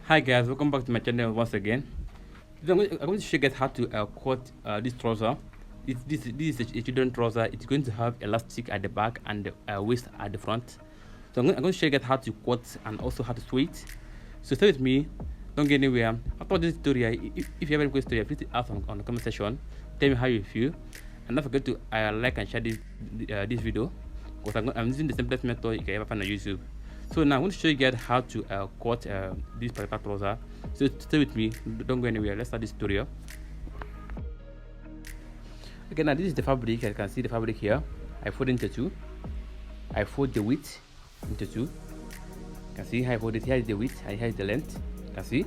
Hi guys, welcome back to my channel once again. Today I'm going to show you guys how to cut this trouser. This is a children trouser. It's going to have elastic at the back and the waist at the front. So I'm going to show you guys how to cut and also how to sew it. So stay with me, don't get anywhere. After this tutorial, if you have any questions, please ask on the comment section. Tell me how you feel, and don't forget to like and share this video, because I'm using the simplest method you can ever find on YouTube. So now I'm going to show you guys how to cut this particular trouser. So stay with me, don't go anywhere. Let's start this tutorial. Okay, now this is the fabric. As you can see the fabric here. I fold into two. I fold the width into two. You can see how I fold it. Here is the width and here is the length. You can see.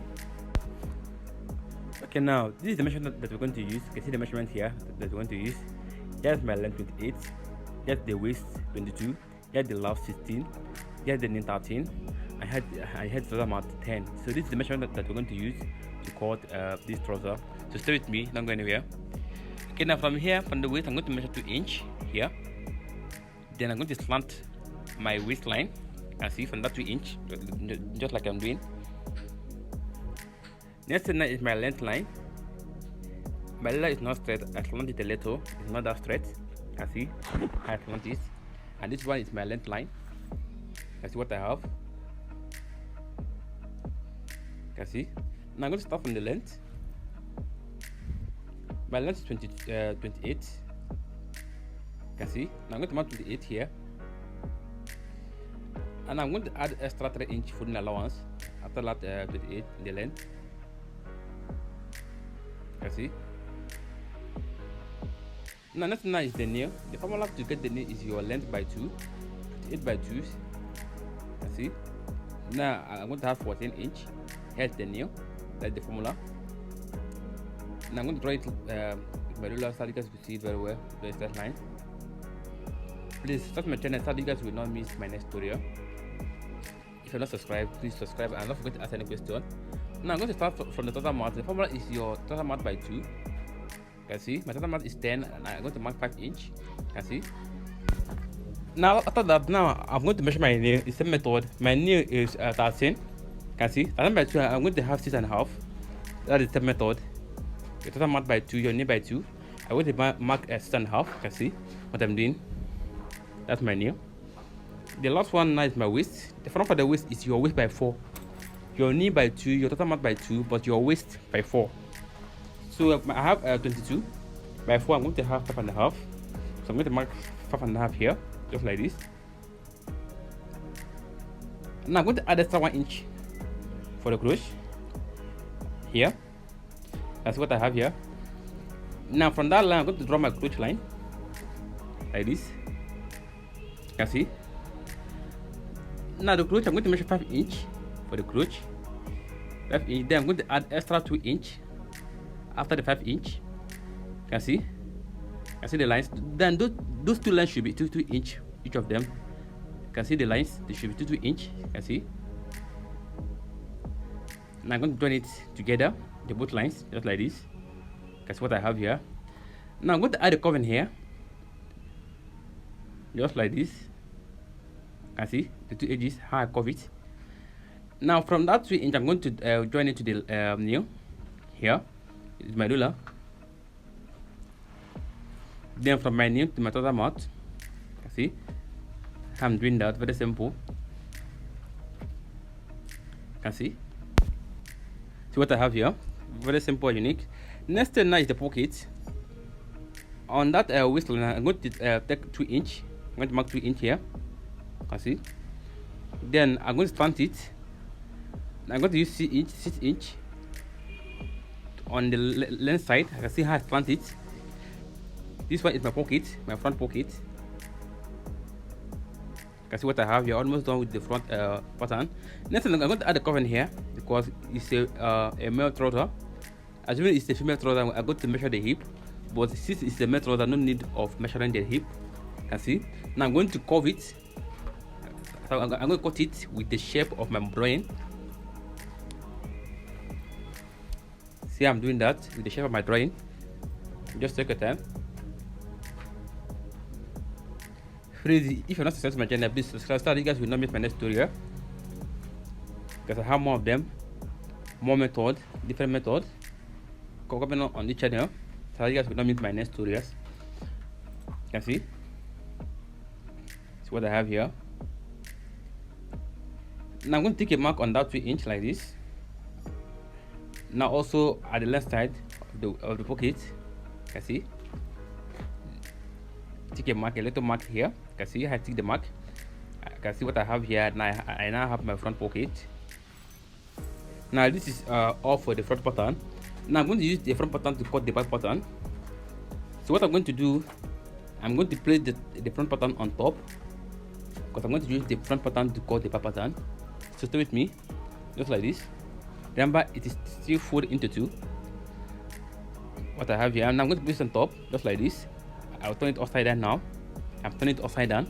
Okay, now this is the measurement that we're going to use. You can see the measurement here that we're going to use. Here's my length 28. Here's the waist 22. Here's the love 16. Here's the knee 13. I had trouser amount 10. So this is the measurement that we're going to use to cut this trouser. So stay with me, don't go anywhere. Okay, now from here, from the waist, I'm going to measure 2 inch here. Then I'm going to slant my waistline. And see from that 2 inch, just like I'm doing. Next thing is my length line. My line is not straight. I slant it a little. It's not that straight. You can see I slant it. And this one is my length line. You can see what I have. You can see. Now I'm going to start from the length. My length is 28. You can see. Now I'm going to mark 28 here. And I'm going to add extra 3 inch folding allowance after that 28 in the length. You can see. Now next now is the nail. The formula to get the nail is your length by 2, 28 by 2. You can see. Now I'm going to have 14 inch. Here's the nail. That's the formula. Now I'm going to draw it with my ruler so you guys can see it very well. The straight line. Please subscribe to my channel so you guys will not miss my next tutorial. If you're not subscribed, please subscribe and don't forget to ask any question. Now I'm going to start from the total mark. The formula is your total mark by 2. You can see my total mark is 10 and I'm going to mark 5 inch. You can see. Now after that, now I'm going to measure my nail. It's the same method. My nail is 13. You can see. 13 by 2. I'm going to have 6.5. That is the same method. Your total mark by 2. Your nail by 2. I'm going to mark 6.5. You can see what I'm doing. That's my nail. The last one now is my waist. The front of the waist is your waist by 4. Your knee by 2. Your total mark by 2. But your waist by 4. So I have 22 by 4. I'm going to have 5.5. So I'm going to mark 5.5 here, just like this. Now I'm going to add extra 1 inch for the crochet here. That's what I have here. Now from that line, I'm going to draw my crochet line like this. You can see. Now the crochet, I'm going to measure 5 inch for the crochet. 5 inch. Then I'm going to add extra 2 inch after the 5 inch. You can see. You can see the lines. Then those two lines should be 2 inch each of them. You can see the lines. They should be 2 inch. You can see. Now I'm going to join it together, the both lines, just like this. That's what I have here. Now I'm going to add a curve here, just like this. You can see the 2 edges, how I curve it. Now from that 2 inch, I'm going to join it to the nail here. It's my ruler. Then from my nail to my total mark. You can see I'm doing that, very simple. You can see. See what I have here, very simple and unique. Next thing now is the pocket. On that waistline, I'm going to take 2 inch. I'm going to mark 2 inch here. You can see. Then I'm going to slant it. I'm going to use 6 inch on the length side. I can see how I slant it. This one is my pocket, my front pocket. You can see what I have here. Almost done with the front pattern. Next thing, I'm going to add a cover in here because it's a male trouser. Assuming it's a female trouser, I'm going to measure the hip. But since it's a male trouser, no need of measuring the hip. You can see. Now I'm going to curve it. So I'm going to cut it with the shape of my drawing. See, I'm doing that with the shape of my drawing. Just take your time. Please, if you're not subscribed to my channel, please subscribe so that you guys will not miss my next tutorial, because I have more of them. more method, different method coming on the channel, so you guys will not miss my next tutorials. You can see what I have here. Now I'm going to take a mark on that 2" like this. Now also at the left side of the pocket, you can see, take a mark, a little mark here. You can see I take the mark. I can see what I have here. Now I now have my front pocket. Now this is all for the front pattern. Now I'm going to use the front pattern to cut the back pattern. So what I'm going to do, I'm going to place the front pattern on top, because I'm going to use the front pattern to cut the back pattern. So stay with me, just like this. Remember, it is still folded into two. What I have here, and I'm going to place it on top, just like this. I'll turn it upside down now. I'm turning it upside down.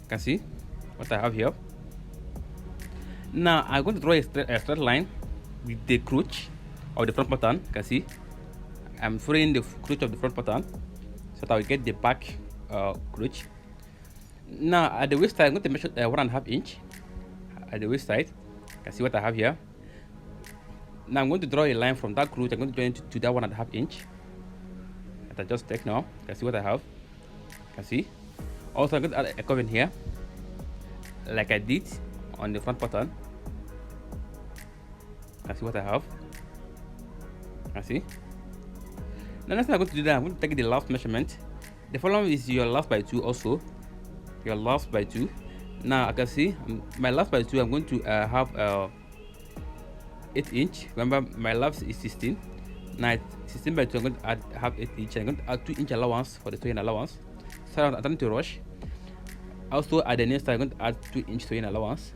You can see what I have here. Now I'm going to draw a straight line with the crotch of the front pattern. You can see I'm following the crotch of the front pattern so that I will get the back crotch. Now at the waist side, I'm going to measure 1.5 inch at the waist side. You can see what I have here. Now I'm going to draw a line from that crotch. I'm going to join to that 1.5 inch that I just take now. You can see what I have. You can see. Also I'm going to add a curve in here, like I did on the front pattern. You can see what I have. You can see. Now next thing I'm going to do, that I'm going to take the last measurement. The following is your last by 2 also. Your last by 2. Now I can see my last by 2. I'm going to have 8 inch. Remember my last is 16. Now 16 by 2. I'm going to have 8 inch. I'm going to add 2 inch allowance for the sewing allowance. So I'm trying to rush. Also at the next side, I'm going to add 2 inch sewing allowance.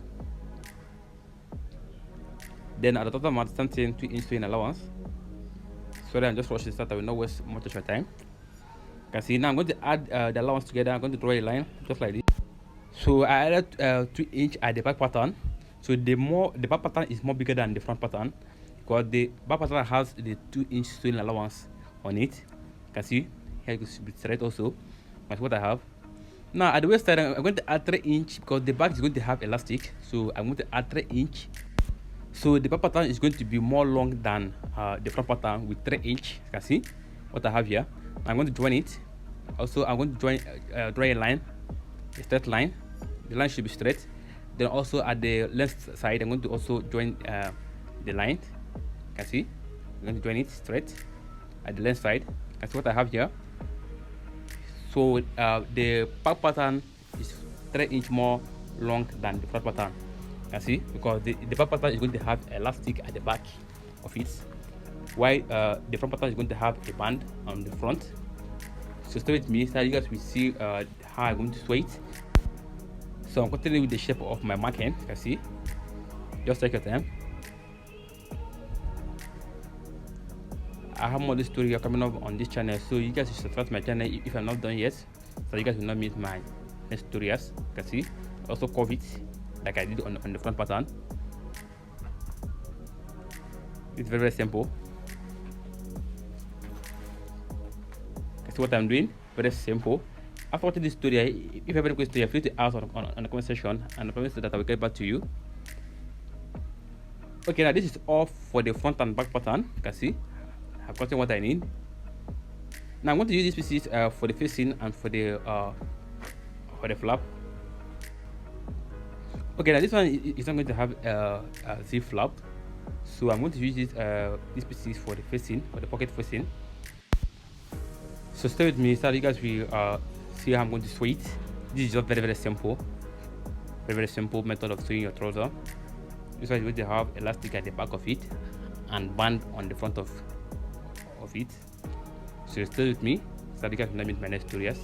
Then at the bottom, I'm adding 2 inch sewing allowance. Sorry, I'm just rushing so that I will not waste much of your time. You can see now I'm going to add the allowance together. I'm going to draw a line just like this. So I added 2 inch at the back pattern. So the back pattern is more bigger than the front pattern, because the back pattern has the 2 inch sewing allowance on it. You can see here, you can be straight also. That's what I have. Now at the waist side, I'm going to add 3 inch because the back is going to have elastic. So I'm going to add 3 inch. So the back pattern is going to be more long than the front pattern with 3 inch. You can see what I have here. I'm going to join it. Also I'm going to draw a line, a straight line. The line should be straight. Then also at the left side, I'm going to also join the line. You can see I'm going to join it straight at the left side. That's what I have here. So the back pattern is 3 inch more long than the front pattern. You can see, because the back pattern is going to have elastic at the back of it, while the front pattern is going to have a band on the front. So stay with me so you guys will see how I'm going to sew it. So I'm continuing with the shape of my marking. You can see, just take your time. I have more tutorial coming up on this channel, so you guys should subscribe to my channel if I'm not done yet, so you guys will not miss my next tutorials. You can see, also curve it like I did on the front pattern. It's very, very simple. You see what I'm doing? Very simple. After watching this tutorial, if you have any question, feel free to ask on the comment section, and I promise that I will get back to you. Okay, now this is all for the front and back pattern. You can see I've gotten what I need. Now I'm going to use these pieces for the facing and for the flap. Okay, now this one is not going to have a zip flap, so I'm going to use these pieces for the facing, for the pocket facing. So stay with me so you guys will see how I'm going to sew it. This is just very, very simple. Very, very simple method of sewing your trouser. This one is going to have elastic at the back of it and band on the front of it. So stay with me so you guys can learn my next tutorials,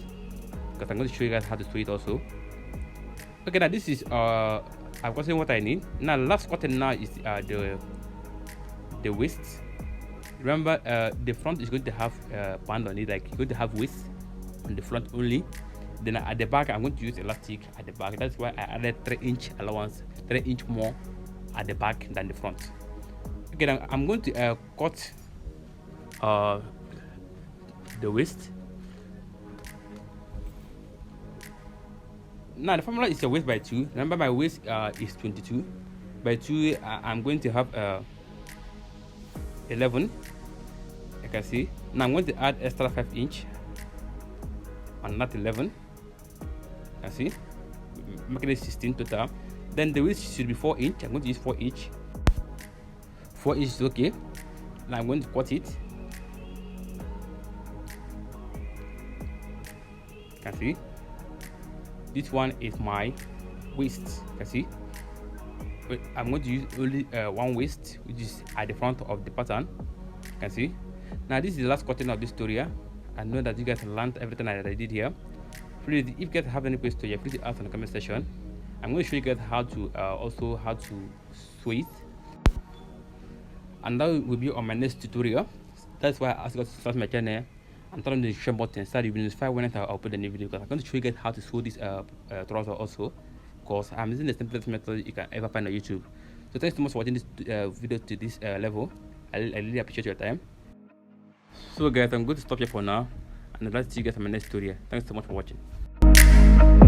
because I'm going to show you guys how to sew it also. Okay, now this is I've gotten what I need. Now last cutting now is the waist. Remember, the front is going to have band on it, like you're going to have waist on the front only. Then at the back, I'm going to use elastic at the back. That's why I added 3 inch allowance, 3 inch more at the back than the front. Okay, now I'm going to cut the waist. Now the formula is a waist by 2. Remember, my waist is 22. by 2, I'm going to have 11. You can see. Now I'm going to add extra 5 inch on that 11. You can see, making it 16 total. Then the width should be 4 inch. I'm going to use 4 inch. 4 inch is okay. Now I'm going to cut it. You can see, this one is my waist. You can see, I'm going to use only one waist, which is at the front of the pattern. You can see. Now this is the last cutting of this tutorial. I know that you guys learned everything that I did here. Please, if you guys have any questions, please ask in the comment section. I'm going to show you guys how to also how to sew it, and that will be on my next tutorial. That's why I asked you guys to subscribe to my channel and turn on the notification button so you'll be notified when I upload a new video, because I'm going to show you guys how to sew this trouser also, because I'm using the simplest method you can ever find on YouTube. So thanks so much for watching this video to this level. I really appreciate your time. So guys, I'm going to stop here for now, and I'd like to see you guys in my next tutorial. Thanks so much for watching.